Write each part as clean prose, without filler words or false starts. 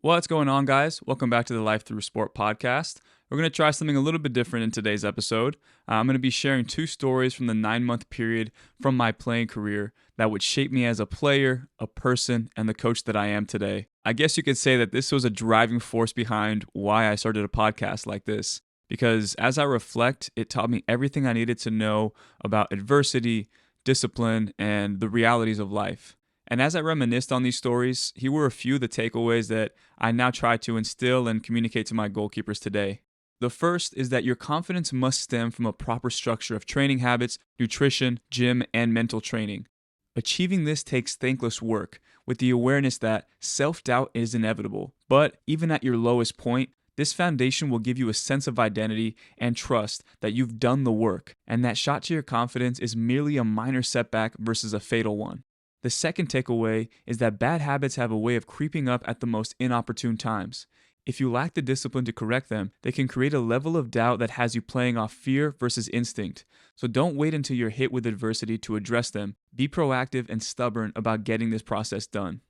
What's going on, guys? Welcome back to the Life Through Sport podcast. We're going to try something a little bit different in today's episode. I'm going to be sharing two stories from the 9-month period from my playing career that would shape me as a player, a person, and the coach that I am today. I guess you could say that this was a driving force behind why I started a podcast like this. Because as I reflect, it taught me everything I needed to know about adversity, discipline, and the realities of life. And as I reminisced on these stories, here were a few of the takeaways that I now try to instill and communicate to my goalkeepers today. The first is that your confidence must stem from a proper structure of training habits, nutrition, gym, and mental training. Achieving this takes thankless work, with the awareness that self-doubt is inevitable. But even at your lowest point, this foundation will give you a sense of identity and trust that you've done the work, and that shot to your confidence is merely a minor setback versus a fatal one. The second takeaway is that bad habits have a way of creeping up at the most inopportune times. If you lack the discipline to correct them, they can create a level of doubt that has you playing off fear versus instinct. So don't wait until you're hit with adversity to address them. Be proactive and stubborn about getting this process done.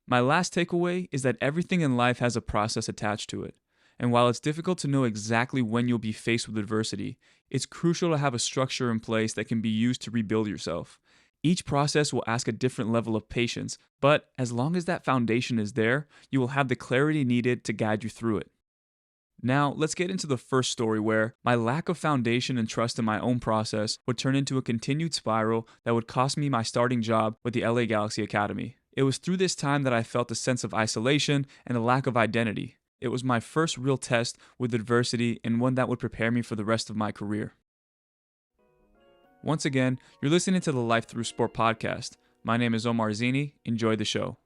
My last takeaway is that everything in life has a process attached to it. And while it's difficult to know exactly when you'll be faced with adversity, it's crucial to have a structure in place that can be used to rebuild yourself. Each process will ask a different level of patience, but as long as that foundation is there, you will have the clarity needed to guide you through it. Now, let's get into the first story where my lack of foundation and trust in my own process would turn into a continued spiral that would cost me my starting job with the LA Galaxy Academy. It was through this time that I felt a sense of isolation and a lack of identity. It was my first real test with adversity and one that would prepare me for the rest of my career. Once again, you're listening to the Life Through Sport podcast. My name is Omar Zeenni. Enjoy the show.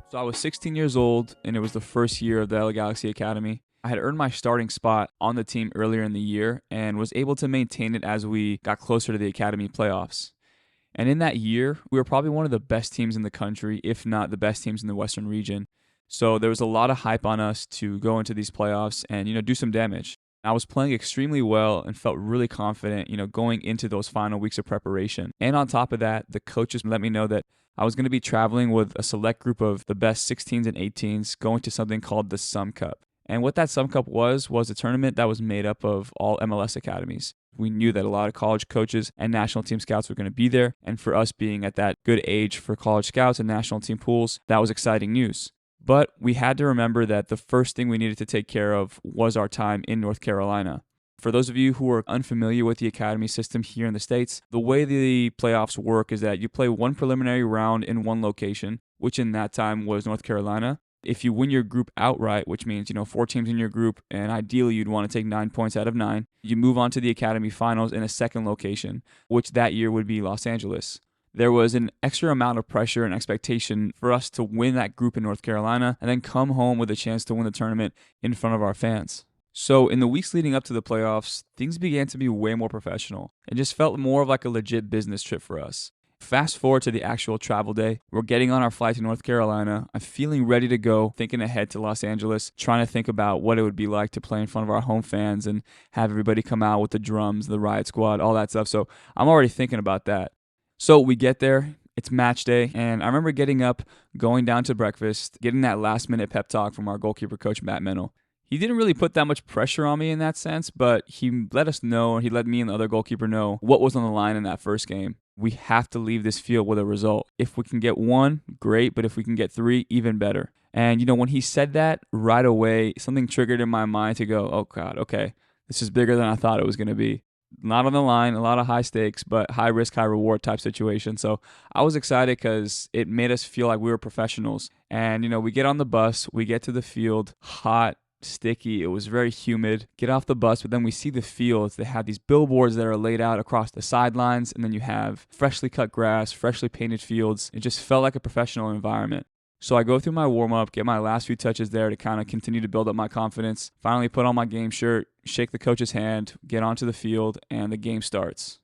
So I was 16 years old, and it was the first year of the LA Galaxy Academy. I had earned my starting spot on the team earlier in the year and was able to maintain it as we got closer to the Academy playoffs. And in that year, we were probably one of the best teams in the country, if not the best teams in the Western region. So there was a lot of hype on us to go into these playoffs and, do some damage. I was playing extremely well and felt really confident, going into those final weeks of preparation. And on top of that, the coaches let me know that I was going to be traveling with a select group of the best 16s and 18s going to something called the Sum Cup. And what that Sum Cup was a tournament that was made up of all MLS academies. We knew that a lot of college coaches and national team scouts were going to be there. And for us being at that good age for college scouts and national team pools, that was exciting news. But we had to remember that the first thing we needed to take care of was our time in North Carolina. For those of you who are unfamiliar with the academy system here in the States, the way the playoffs work is that you play one preliminary round in one location, which in that time was North Carolina. If you win your group outright, which means, 4 teams in your group, and ideally you'd want to take 9 points out of 9, you move on to the academy finals in a second location, which that year would be Los Angeles. There was an extra amount of pressure and expectation for us to win that group in North Carolina and then come home with a chance to win the tournament in front of our fans. So in the weeks leading up to the playoffs, things began to be way more professional. It just felt more of like a legit business trip for us. Fast forward to the actual travel day. We're getting on our flight to North Carolina. I'm feeling ready to go, thinking ahead to Los Angeles, trying to think about what it would be like to play in front of our home fans and have everybody come out with the drums, the riot squad, all that stuff. So I'm already thinking about that. So we get there, it's match day, and I remember getting up, going down to breakfast, getting that last-minute pep talk from our goalkeeper coach, Matt Mennel. He didn't really put that much pressure on me in that sense, but he let us know, and he let me and the other goalkeeper know what was on the line in that first game. We have to leave this field with a result. If we can get 1, great, but if we can get 3, even better. And, when he said that right away, something triggered in my mind to go, oh, God, okay, this is bigger than I thought it was going to be. Not on the line, a lot of high stakes, but high risk, high reward type situation. So I was excited because it made us feel like we were professionals. And, we get on the bus, we get to the field, hot, sticky. It was very humid. Get off the bus, but then we see the fields. They have these billboards that are laid out across the sidelines. And then you have freshly cut grass, freshly painted fields. It just felt like a professional environment. So I go through my warm-up, get my last few touches there to kind of continue to build up my confidence, finally put on my game shirt, shake the coach's hand, get onto the field, and the game starts.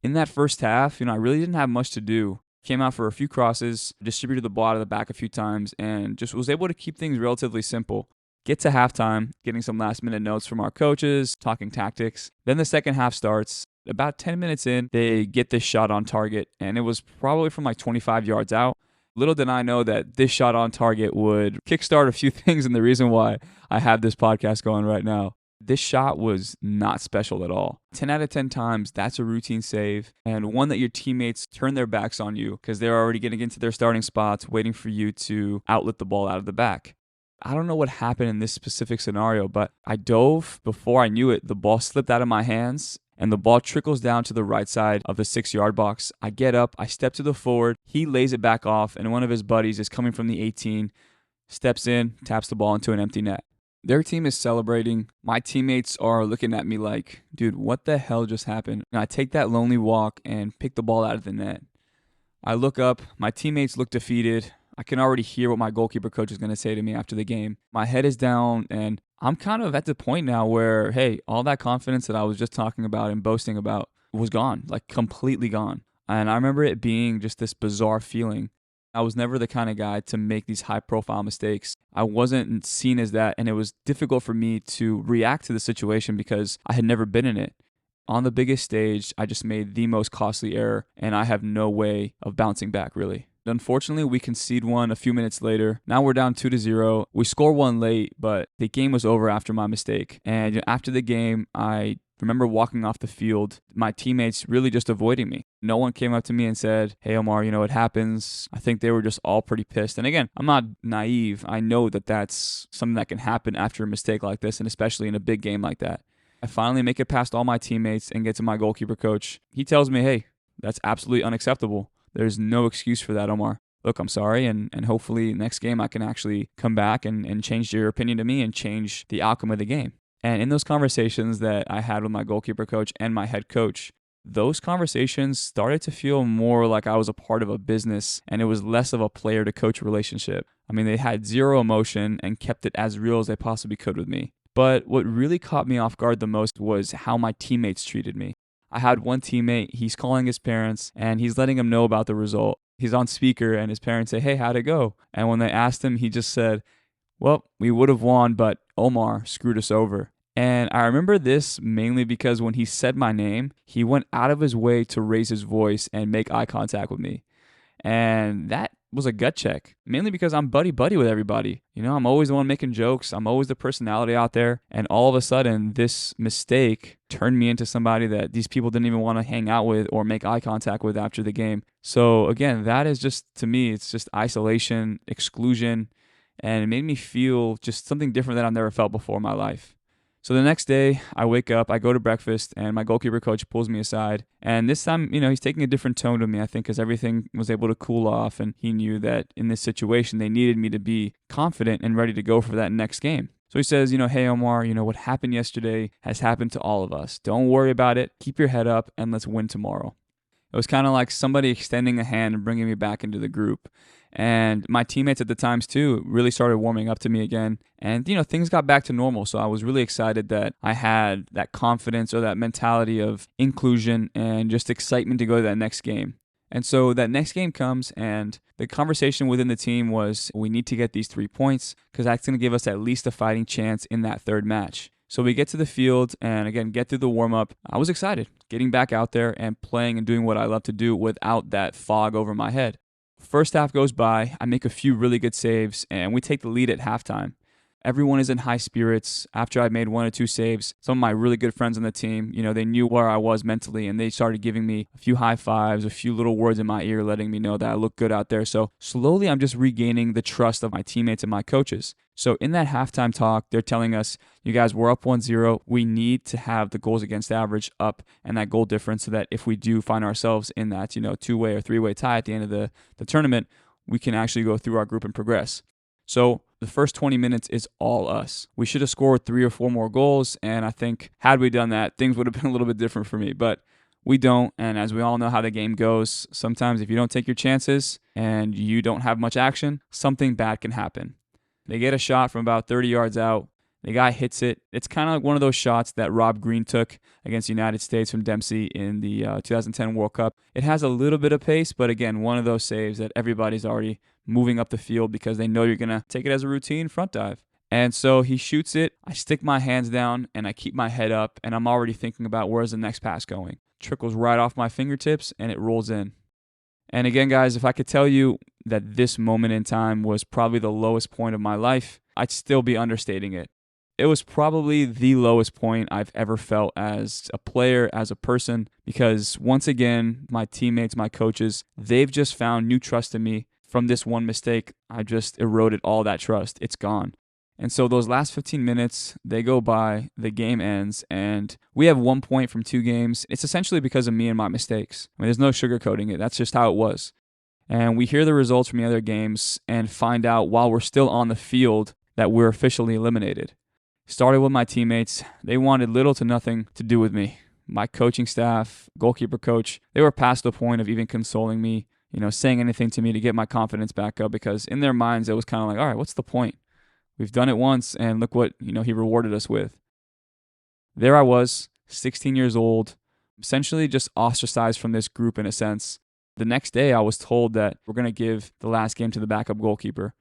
In that first half, I really didn't have much to do. Came out for a few crosses, distributed the ball out of the back a few times, and just was able to keep things relatively simple. Get to halftime, getting some last-minute notes from our coaches, talking tactics. Then the second half starts. About 10 minutes in, they get this shot on target, and it was probably from like 25 yards out. Little did I know that this shot on target would kickstart a few things, and the reason why I have this podcast going right now. This shot was not special at all. 10 out of 10 times, that's a routine save, and one that your teammates turn their backs on you because they're already getting into their starting spots, waiting for you to outlet the ball out of the back. I don't know what happened in this specific scenario, but I dove. Before I knew it, the ball slipped out of my hands, and the ball trickles down to the right side of the 6-yard box. I get up, I step to the forward, he lays it back off, and one of his buddies is coming from the 18, steps in, taps the ball into an empty net. Their team is celebrating. My teammates are looking at me like, dude, what the hell just happened? And I take that lonely walk and pick the ball out of the net. I look up, my teammates look defeated. I can already hear what my goalkeeper coach is going to say to me after the game. My head is down, and I'm kind of at the point now where, hey, all that confidence that I was just talking about and boasting about was gone, like completely gone. And I remember it being just this bizarre feeling. I was never the kind of guy to make these high-profile mistakes. I wasn't seen as that, and it was difficult for me to react to the situation because I had never been in it. On the biggest stage, I just made the most costly error, and I have no way of bouncing back, really. Unfortunately, we concede one a few minutes later. Now we're down 2-0. We score one late, but the game was over after my mistake. And after the game, I remember walking off the field, my teammates really just avoiding me. No one came up to me and said, hey, Omar, it happens. I think they were just all pretty pissed. And again, I'm not naive. I know that that's something that can happen after a mistake like this, and especially in a big game like that. I finally make it past all my teammates and get to my goalkeeper coach. He tells me, hey, that's absolutely unacceptable. There's no excuse for that, Omar. Look, I'm sorry, and hopefully next game I can actually come back and change your opinion to me and change the outcome of the game. And in those conversations that I had with my goalkeeper coach and my head coach, those conversations started to feel more like I was a part of a business, and it was less of a player-to-coach relationship. I mean, they had zero emotion and kept it as real as they possibly could with me. But what really caught me off guard the most was how my teammates treated me. I had one teammate, he's calling his parents, and he's letting them know about the result. He's on speaker, and his parents say, hey, how'd it go? And when they asked him, he just said, well, we would have won, but Omar screwed us over. And I remember this mainly because when he said my name, he went out of his way to raise his voice and make eye contact with me. And that was a gut check, mainly because I'm buddy-buddy with everybody. I'm always the one making jokes. I'm always the personality out there. And all of a sudden, this mistake turned me into somebody that these people didn't even want to hang out with or make eye contact with after the game. So again, that is just, to me, it's just isolation, exclusion, and it made me feel just something different that I've never felt before in my life. So the next day, I wake up, I go to breakfast, and my goalkeeper coach pulls me aside. And this time, he's taking a different tone to me, I think, because everything was able to cool off, and he knew that in this situation, they needed me to be confident and ready to go for that next game. So he says, hey, Omar, what happened yesterday has happened to all of us. Don't worry about it. Keep your head up, and let's win tomorrow. It was kind of like somebody extending a hand and bringing me back into the group. And my teammates at the times, too, really started warming up to me again. And, things got back to normal. So I was really excited that I had that confidence or that mentality of inclusion and just excitement to go to that next game. And so that next game comes, and the conversation within the team was, we need to get these 3 points because that's going to give us at least a fighting chance in that third match. So we get to the field and, again, get through the warm-up. I was excited getting back out there and playing and doing what I love to do without that fog over my head. First half goes by, I make a few really good saves, and we take the lead at halftime. Everyone is in high spirits. After I made 1 or 2 saves, some of my really good friends on the team, they knew where I was mentally, and they started giving me a few high fives, a few little words in my ear letting me know that I look good out there. So slowly I'm just regaining the trust of my teammates and my coaches. So in that halftime talk, they're telling us, you guys, we're up 1-0. We need to have the goals against average up and that goal difference so that if we do find ourselves in that, 2-way or 3-way tie at the end of the tournament, we can actually go through our group and progress. So the first 20 minutes is all us. We should have scored 3 or 4 more goals, and I think had we done that, things would have been a little bit different for me. But we don't, and as we all know how the game goes, sometimes if you don't take your chances and you don't have much action, something bad can happen. They get a shot from about 30 yards out. The guy hits it. It's kind of like one of those shots that Rob Green took against the United States from Dempsey in the 2010 World Cup. It has a little bit of pace, but again, one of those saves that everybody's already moving up the field because they know you're going to take it as a routine front dive. And so he shoots it, I stick my hands down, and I keep my head up, and I'm already thinking about where's the next pass going. Trickles right off my fingertips, and it rolls in. And again, guys, if I could tell you that this moment in time was probably the lowest point of my life, I'd still be understating it. It was probably the lowest point I've ever felt as a player, as a person, because once again, my teammates, my coaches, they've just found new trust in me. From this one mistake, I just eroded all that trust. It's gone. And so those last 15 minutes, they go by, the game ends, and we have 1 point from 2 games. It's essentially because of me and my mistakes. I mean, there's no sugarcoating it. That's just how it was. And we hear the results from the other games and find out while we're still on the field that we're officially eliminated. Started with my teammates. They wanted little to nothing to do with me. My coaching staff, goalkeeper coach, they were past the point of even consoling me, saying anything to me to get my confidence back up, because in their minds, it was kind of like, all right, what's the point? We've done it once, and look what, he rewarded us with. There I was, 16 years old, essentially just ostracized from this group in a sense. The next day, I was told that we're going to give the last game to the backup goalkeeper.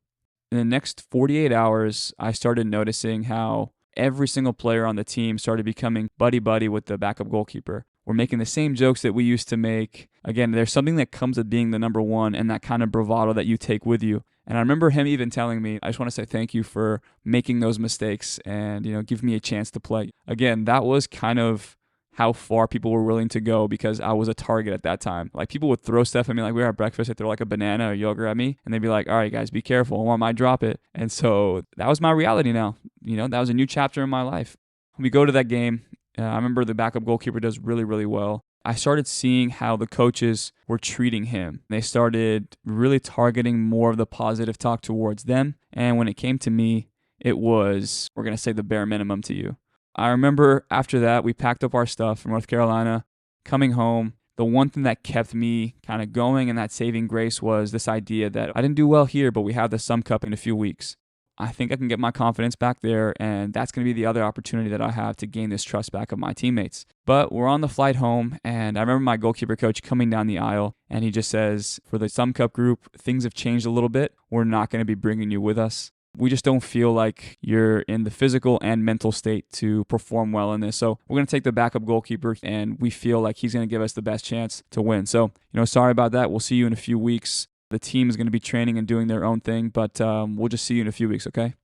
In the next 48 hours, I started noticing how every single player on the team started becoming buddy-buddy with the backup goalkeeper. We're making the same jokes that we used to make. Again, there's something that comes with being the number one and that kind of bravado that you take with you. And I remember him even telling me, I just want to say thank you for making those mistakes and, give me a chance to play. Again, that was kind of how far people were willing to go, because I was a target at that time. Like, people would throw stuff at me, like we were at breakfast, they'd throw like a banana or yogurt at me, and they'd be like, all right, guys, be careful, or I might drop it. And so that was my reality now. That was a new chapter in my life. We go to that game. I remember the backup goalkeeper does really, really well. I started seeing how the coaches were treating him. They started really targeting more of the positive talk towards them. And when it came to me, it was, we're going to say, the bare minimum to you. I remember after that, we packed up our stuff from North Carolina, coming home. The one thing that kept me kind of going and that saving grace was this idea that I didn't do well here, but we have the Sum Cup in a few weeks. I think I can get my confidence back there, and that's going to be the other opportunity that I have to gain this trust back of my teammates. But we're on the flight home, and I remember my goalkeeper coach coming down the aisle, and he just says, for the Sum Cup group, things have changed a little bit. We're not going to be bringing you with us. We just don't feel like you're in the physical and mental state to perform well in this. So we're going to take the backup goalkeeper, and we feel like he's going to give us the best chance to win. So, sorry about that. We'll see you in a few weeks. The team is going to be training and doing their own thing, but we'll just see you in a few weeks, okay?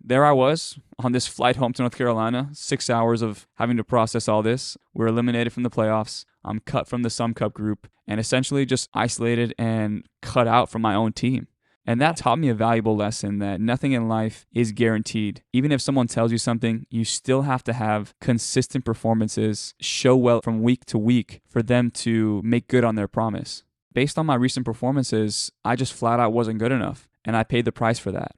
There I was on this flight home to North Carolina, 6 hours of having to process all this. We're eliminated from the playoffs. I'm cut from the Sum Cup group and essentially just isolated and cut out from my own team. And that taught me a valuable lesson that nothing in life is guaranteed. Even if someone tells you something, you still have to have consistent performances, show well from week to week for them to make good on their promise. Based on my recent performances, I just flat out wasn't good enough, and I paid the price for that.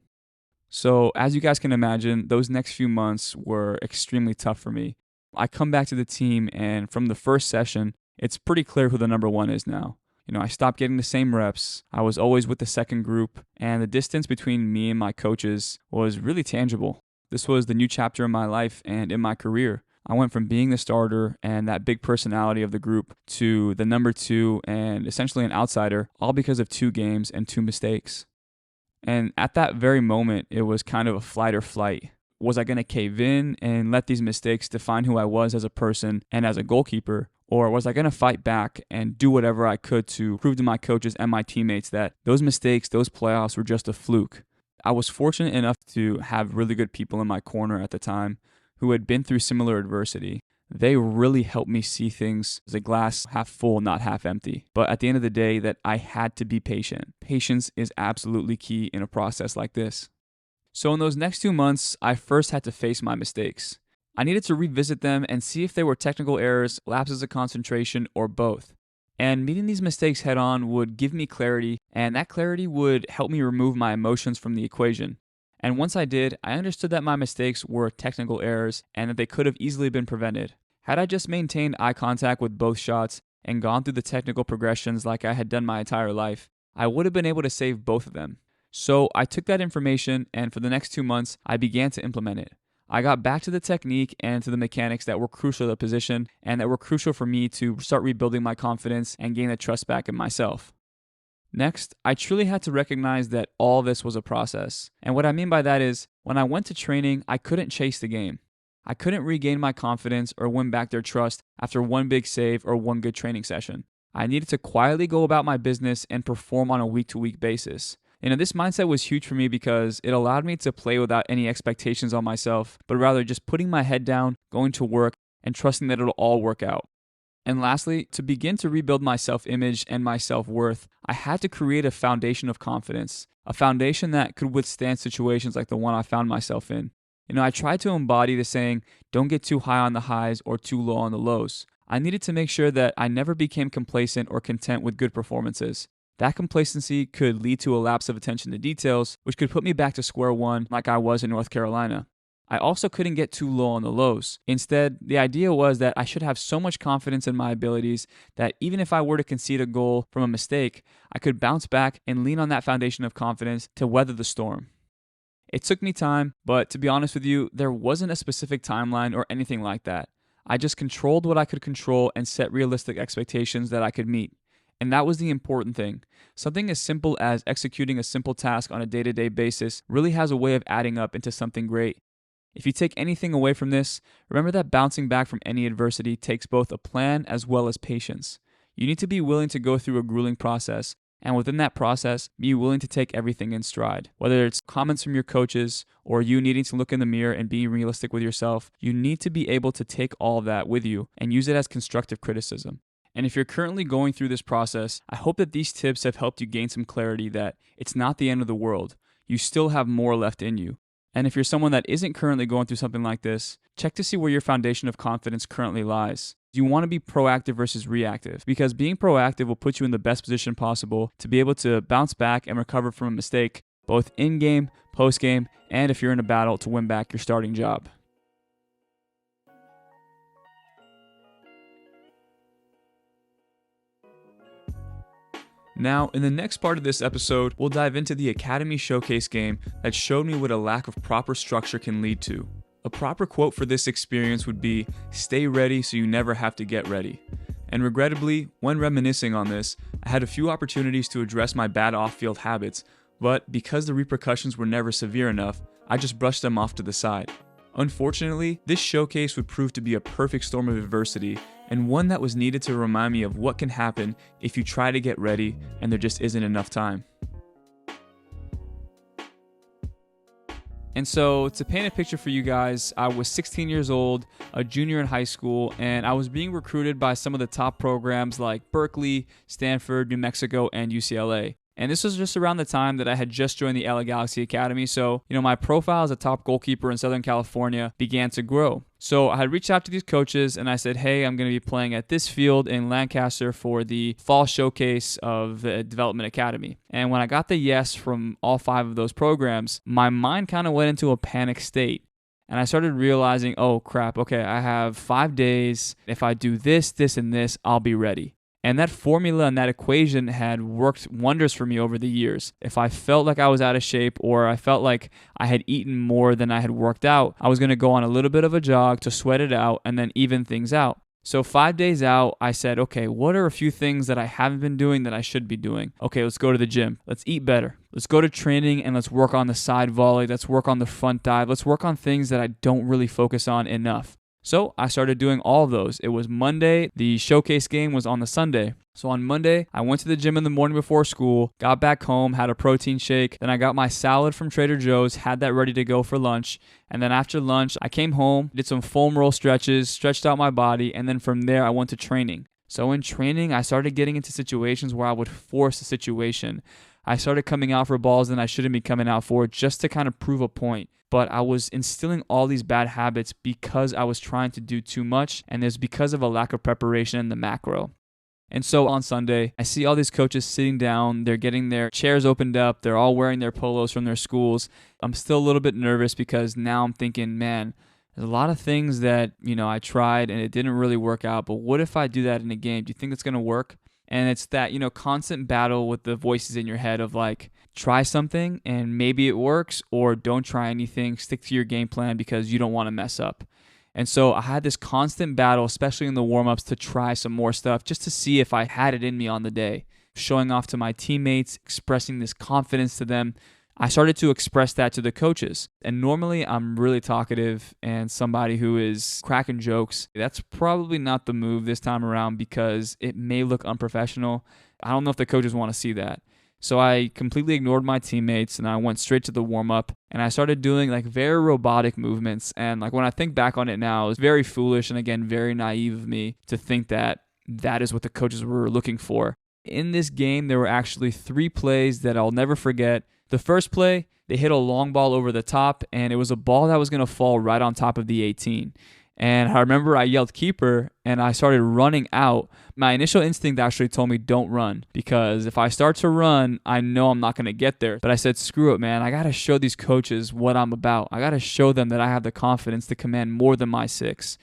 So as you guys can imagine, those next few months were extremely tough for me. I come back to the team, and from the first session, it's pretty clear who the number one is now. I stopped getting the same reps. I was always with the second group, and the distance between me and my coaches was really tangible. This was the new chapter in my life and in my career. I went from being the starter and that big personality of the group to the number two and essentially an outsider, all because of 2 games and 2 mistakes. And at that very moment, it was kind of a flight or flight. Was I going to cave in and let these mistakes define who I was as a person and as a goalkeeper? Or was I going to fight back and do whatever I could to prove to my coaches and my teammates that those mistakes, those playoffs were just a fluke? I was fortunate enough to have really good people in my corner at the time who had been through similar adversity. They really helped me see things as a glass half full, not half empty. But at the end of the day, that I had to be patient. Patience is absolutely key in a process like this. So in those next 2 months, I first had to face my mistakes. I needed to revisit them and see if they were technical errors, lapses of concentration, or both. And meeting these mistakes head on would give me clarity, and that clarity would help me remove my emotions from the equation. And once I did, I understood that my mistakes were technical errors and that they could have easily been prevented. Had I just maintained eye contact with both shots and gone through the technical progressions like I had done my entire life, I would have been able to save both of them. So I took that information, and for the next 2 months, I began to implement it. I got back to the technique and to the mechanics that were crucial to the position and that were crucial for me to start rebuilding my confidence and gain the trust back in myself. Next, I truly had to recognize that all this was a process. And what I mean by that is, when I went to training, I couldn't chase the game. I couldn't regain my confidence or win back their trust after one big save or one good training session. I needed to quietly go about my business and perform on a week-to-week basis. This mindset was huge for me because it allowed me to play without any expectations on myself, but rather just putting my head down, going to work, and trusting that it'll all work out. And lastly, to begin to rebuild my self-image and my self-worth, I had to create a foundation of confidence, a foundation that could withstand situations like the one I found myself in. I tried to embody the saying, don't get too high on the highs or too low on the lows. I needed to make sure that I never became complacent or content with good performances. That complacency could lead to a lapse of attention to details, which could put me back to square one like I was in North Carolina. I also couldn't get too low on the lows. Instead, the idea was that I should have so much confidence in my abilities that even if I were to concede a goal from a mistake, I could bounce back and lean on that foundation of confidence to weather the storm. It took me time, but to be honest with you, there wasn't a specific timeline or anything like that. I just controlled what I could control and set realistic expectations that I could meet. And that was the important thing. Something as simple as executing a simple task on a day-to-day basis really has a way of adding up into something great. If you take anything away from this, remember that bouncing back from any adversity takes both a plan as well as patience. You need to be willing to go through a grueling process, and within that process, be willing to take everything in stride. Whether it's comments from your coaches or you needing to look in the mirror and be realistic with yourself, you need to be able to take all of that with you and use it as constructive criticism. And if you're currently going through this process, I hope that these tips have helped you gain some clarity that it's not the end of the world. You still have more left in you. And if you're someone that isn't currently going through something like this, check to see where your foundation of confidence currently lies. You want to be proactive versus reactive, because being proactive will put you in the best position possible to be able to bounce back and recover from a mistake, both in-game, post-game, and if you're in a battle to win back your starting job. Now, in the next part of this episode, we'll dive into the Academy Showcase game that showed me what a lack of proper structure can lead to. A proper quote for this experience would be, "Stay ready so you never have to get ready." And regrettably, when reminiscing on this, I had a few opportunities to address my bad off-field habits, but because the repercussions were never severe enough, I just brushed them off to the side. Unfortunately, this showcase would prove to be a perfect storm of adversity, and one that was needed to remind me of what can happen if you try to get ready and there just isn't enough time. And so, to paint a picture for you guys, I was 16 years old, a junior in high school, and I was being recruited by some of the top programs like Berkeley, Stanford, New Mexico, and UCLA. And this was just around the time that I had just joined the LA Galaxy Academy, so my profile as a top goalkeeper in Southern California began to grow. So I had reached out to these coaches and I said, hey, I'm going to be playing at this field in Lancaster for the fall showcase of the Development Academy. And when I got the yes from all 5 of those programs, my mind kind of went into a panic state. And I started realizing, oh crap, okay, I have 5 days. If I do this, this, and this, I'll be ready. And that formula and that equation had worked wonders for me over the years. If I felt like I was out of shape or I felt like I had eaten more than I had worked out, I was going to go on a little bit of a jog to sweat it out and then even things out. So 5 days out, I said, okay, what are a few things that I haven't been doing that I should be doing? Okay, let's go to the gym. Let's eat better. Let's go to training and let's work on the side volley. Let's work on the front dive. Let's work on things that I don't really focus on enough. So I started doing all of those. It was Monday. The showcase game was on the Sunday. So on Monday, I went to the gym in the morning before school, got back home, had a protein shake. Then I got my salad from Trader Joe's, had that ready to go for lunch. And then after lunch, I came home, did some foam roll stretches, stretched out my body. And then from there, I went to training. So in training, I started getting into situations where I would force a situation. I started coming out for balls that I shouldn't be coming out for just to kind of prove a point. But I was instilling all these bad habits because I was trying to do too much, and it's because of a lack of preparation in the macro. And so on Sunday, I see all these coaches sitting down, they're getting their chairs opened up, they're all wearing their polos from their schools. I'm still a little bit nervous because now I'm thinking, man, there's a lot of things that, I tried and it didn't really work out, but what if I do that in a game? Do you think that's going to work? And it's that, constant battle with the voices in your head of like, try something and maybe it works, or don't try anything, stick to your game plan because you don't want to mess up. And so I had this constant battle, especially in the warm-ups, to try some more stuff just to see if I had it in me on the day. showing off to my teammates, expressing this confidence to them. I started to express that to the coaches. And normally I'm really talkative and somebody who is cracking jokes. That's probably not the move this time around because it may look unprofessional. I don't know if the coaches want to see that. So I completely ignored my teammates and I went straight to the warm-up and I started doing like very robotic movements. And like when I think back on it now, it was very foolish and again, very naive of me to think that that is what the coaches were looking for. In this game, there were actually 3 plays that I'll never forget. The first play, they hit a long ball over the top, and it was a ball that was going to fall right on top of the 18. And I remember I yelled keeper, and I started running out. My initial instinct actually told me don't run, because if I start to run, I know I'm not going to get there. But I said, screw it, man. I got to show these coaches what I'm about. I got to show them that I have the confidence to command more than my 6.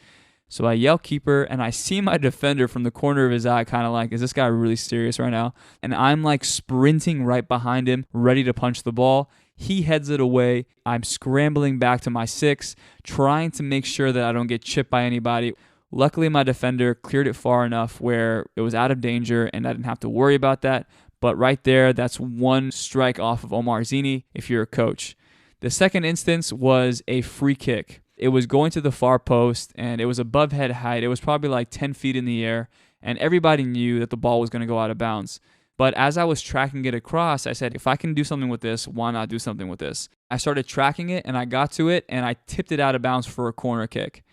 So I yell keeper, and I see my defender from the corner of his eye kind of like, is this guy really serious right now? And I'm like sprinting right behind him, ready to punch the ball. He heads it away. I'm scrambling back to my 6, trying to make sure that I don't get chipped by anybody. Luckily, my defender cleared it far enough where it was out of danger, and I didn't have to worry about that. But right there, that's 1 strike off of Omar Zeenni if you're a coach. The second instance was a free kick. It was going to the far post, and it was above head height. It was probably like 10 feet in the air, and everybody knew that the ball was going to go out of bounds. But as I was tracking it across, I said, if I can do something with this, why not do something with this? I started tracking it, and I got to it, and I tipped it out of bounds for a corner kick.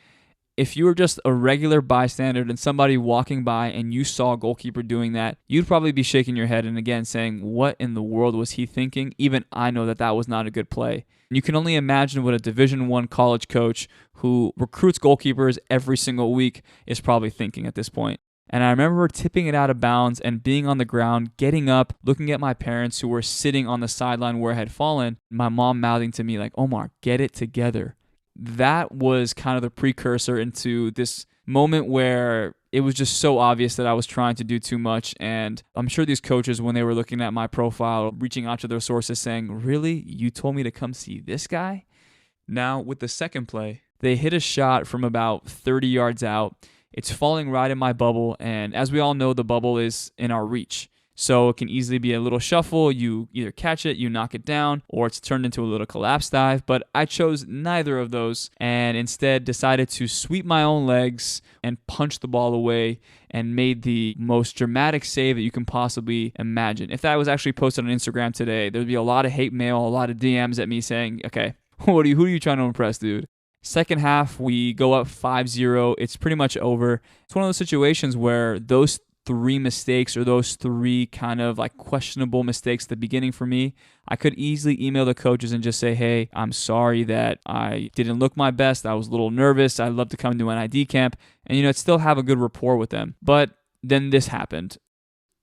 If you were just a regular bystander and somebody walking by and you saw a goalkeeper doing that, you'd probably be shaking your head and again saying, what in the world was he thinking? Even I know that that was not a good play. You can only imagine what a Division I college coach who recruits goalkeepers every single week is probably thinking at this point. And I remember tipping it out of bounds and being on the ground, getting up, looking at my parents who were sitting on the sideline where I had fallen, my mom mouthing to me like, Omar, get it together. That was kind of the precursor into this moment where it was just so obvious that I was trying to do too much. And I'm sure these coaches, when they were looking at my profile, reaching out to their sources saying, really? You told me to come see this guy? Now, with the second play, they hit a shot from about 30 yards out. It's falling right in my bubble. And as we all know, the bubble is in our reach. So it can easily be a little shuffle. You either catch it, you knock it down, or it's turned into a little collapse dive. But I chose neither of those and instead decided to sweep my own legs and punch the ball away and made the most dramatic save that you can possibly imagine. If that was actually posted on Instagram today, there'd be a lot of hate mail, a lot of DMs at me saying, okay, who are you trying to impress, dude? Second half, we go up 5-0. It's pretty much over. It's one of those situations where those 3 mistakes or those 3 kind of like questionable mistakes at the beginning for me, I could easily email the coaches and just say, hey, I'm sorry that I didn't look my best. I was a little nervous. I'd love to come to an ID camp and, still have a good rapport with them. But then this happened.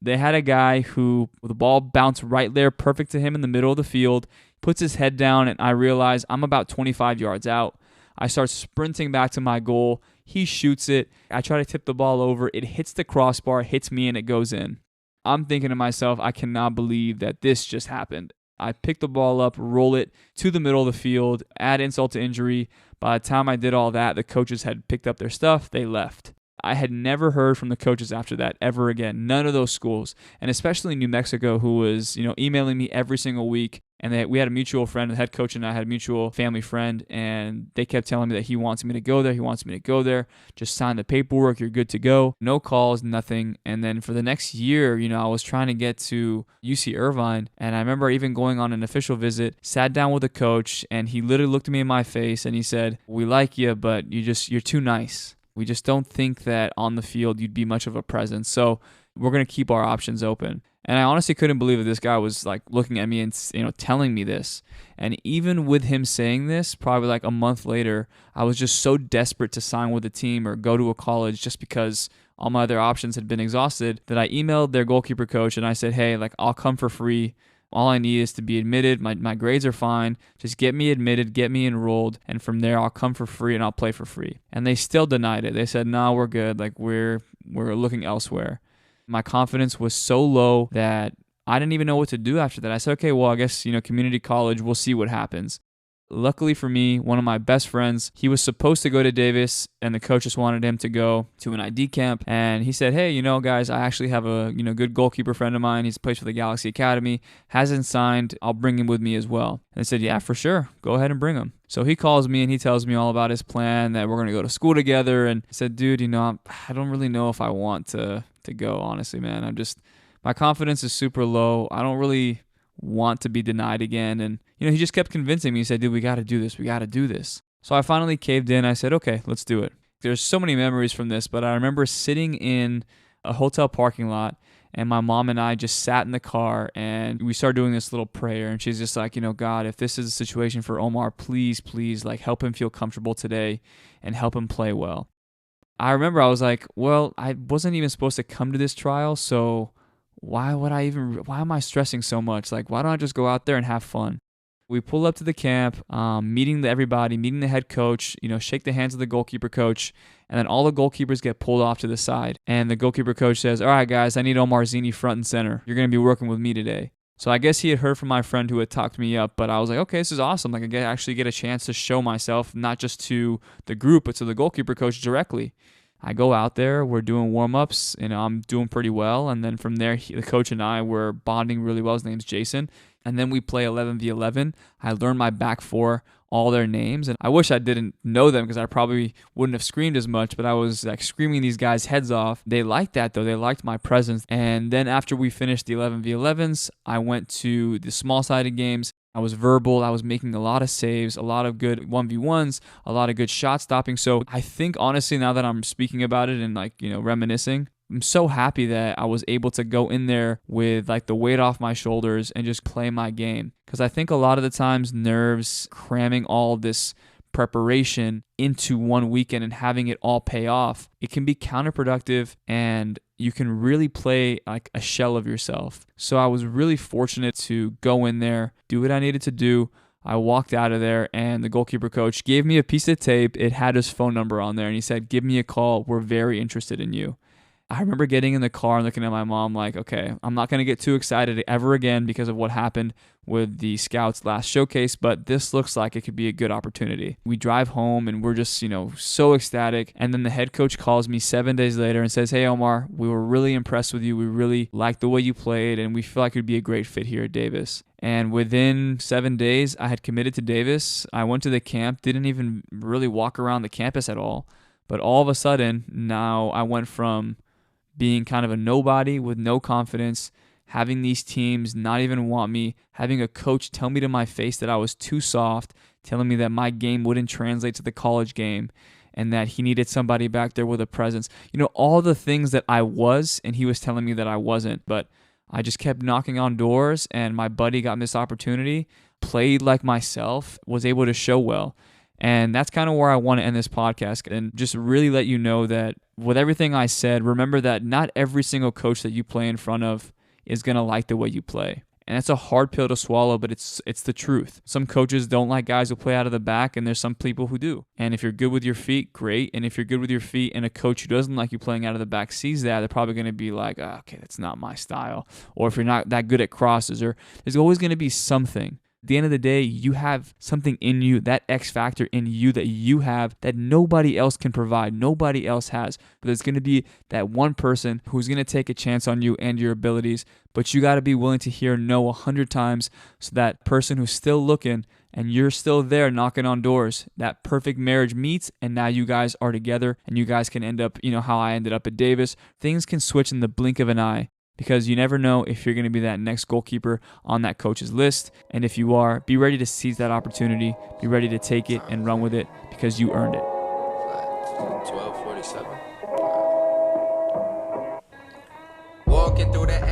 They had a guy who, the ball bounced right there, perfect to him in the middle of the field, puts his head down, and I realize I'm about 25 yards out. I start sprinting back to my goal. He shoots it. I try to tip the ball over. It hits the crossbar, hits me, and it goes in. I'm thinking to myself, I cannot believe that this just happened. I pick the ball up, roll it to the middle of the field, add insult to injury. By the time I did all that, the coaches had picked up their stuff. They left. I had never heard from the coaches after that ever again. None of those schools, and especially New Mexico, who was emailing me every single week. And we had a mutual friend, the head coach and I had a mutual family friend, and they kept telling me that he wants me to go there. He wants me to go there. Just sign the paperwork. You're good to go. No calls, nothing. And then for the next year, I was trying to get to UC Irvine, and I remember even going on an official visit, sat down with the coach, and he literally looked at me in my face and he said, "We like you, but you're too nice. We just don't think that on the field you'd be much of a presence. So we're going to keep our options open." And I honestly couldn't believe that this guy was like looking at me and telling me this. And even with him saying this, probably like a month later, I was just so desperate to sign with the team or go to a college just because all my other options had been exhausted that I emailed their goalkeeper coach and I said, hey, I'll come for free. All I need is to be admitted. My grades are fine. Just get me admitted, get me enrolled, and from there I'll come for free and I'll play for free. And they still denied it. They said, no, we're good. We're looking elsewhere. My confidence was so low that I didn't even know what to do after that. I said, okay, well, I guess, community college, we'll see what happens. Luckily for me, one of my best friends, he was supposed to go to Davis, and the coach just wanted him to go to an ID camp. And he said, hey, guys, I actually have a good goalkeeper friend of mine. He's plays for the Galaxy Academy, hasn't signed. I'll bring him with me as well. And I said, yeah, for sure. Go ahead and bring him. So he calls me and he tells me all about his plan, that we're going to go to school together. And I said, dude, I don't really know if I want to go, honestly, man. My confidence is super low. I don't really want to be denied again. And he just kept convincing me. He said, dude, we got to do this. So I finally caved in. I said, okay, let's do it. There's so many memories from this, but I remember sitting in a hotel parking lot, and my mom and I just sat in the car and we started doing this little prayer. And she's just like, God, if this is a situation for Omar, please, like, help him feel comfortable today and help him play well. I remember I was like, well, I wasn't even supposed to come to this trial, so why am I stressing so much? Like, why don't I just go out there and have fun? We pull up to the camp, meeting everybody, meeting the head coach, shake the hands of the goalkeeper coach, and then all the goalkeepers get pulled off to the side. And the goalkeeper coach says, all right, guys, I need Omar Zeenni front and center. You're going to be working with me today. So I guess he had heard from my friend who had talked me up, but I was like, okay, this is awesome. Like, I actually get a chance to show myself, not just to the group, but to the goalkeeper coach directly. I go out there, we're doing warm-ups, I'm doing pretty well. And then from there, the coach and I were bonding really well. His name's Jason. And then we play 11v11. I learned my back four, all their names. And I wish I didn't know them because I probably wouldn't have screamed as much, but I was like screaming these guys' heads off. They liked that though. They liked my presence. And then after we finished the 11v11s, I went to the small-sided games. I was verbal. I was making a lot of saves, a lot of good 1v1s, a lot of good shot stopping. So I think honestly, now that I'm speaking about it and reminiscing, I'm so happy that I was able to go in there with the weight off my shoulders and just play my game. Because I think a lot of the times nerves, cramming all this preparation into one weekend and having it all pay off, it can be counterproductive and you can really play like a shell of yourself. So I was really fortunate to go in there, do what I needed to do. I walked out of there and the goalkeeper coach gave me a piece of tape. It had his phone number on there and he said, give me a call. We're very interested in you. I remember getting in the car and looking at my mom like, okay, I'm not going to get too excited ever again because of what happened with the Scouts last showcase, but this looks like it could be a good opportunity. We drive home and we're just, so ecstatic. And then the head coach calls me 7 days later and says, hey, Omar, we were really impressed with you. We really liked the way you played and we feel like it would be a great fit here at Davis. And within 7 days, I had committed to Davis. I went to the camp, didn't even really walk around the campus at all. But all of a sudden, now I went from being kind of a nobody with no confidence, having these teams not even want me, having a coach tell me to my face that I was too soft, telling me that my game wouldn't translate to the college game, and that he needed somebody back there with a presence. All the things that I was, and he was telling me that I wasn't. But I just kept knocking on doors, and my buddy got this opportunity, played like myself, was able to show well. And that's kind of where I want to end this podcast and just really let you know that with everything I said, remember that not every single coach that you play in front of is going to like the way you play. And it's a hard pill to swallow, but it's the truth. Some coaches don't like guys who play out of the back, and there's some people who do. And if you're good with your feet, great. And if you're good with your feet and a coach who doesn't like you playing out of the back sees that, they're probably going to be like, oh, okay, that's not my style. Or if you're not that good at crosses, or there's always going to be something. At the end of the day, you have something in you, that X factor in you that you have that nobody else can provide, nobody else has. But there's going to be that one person who's going to take a chance on you and your abilities, but you got to be willing to hear no 100 times so that person who's still looking and you're still there knocking on doors, that perfect marriage meets and now you guys are together and you guys can end up, how I ended up at Davis. Things can switch in the blink of an eye. Because you never know if you're going to be that next goalkeeper on that coach's list. And if you are, be ready to seize that opportunity. Be ready to take it and run with it because you earned it. 12:47. Walking through the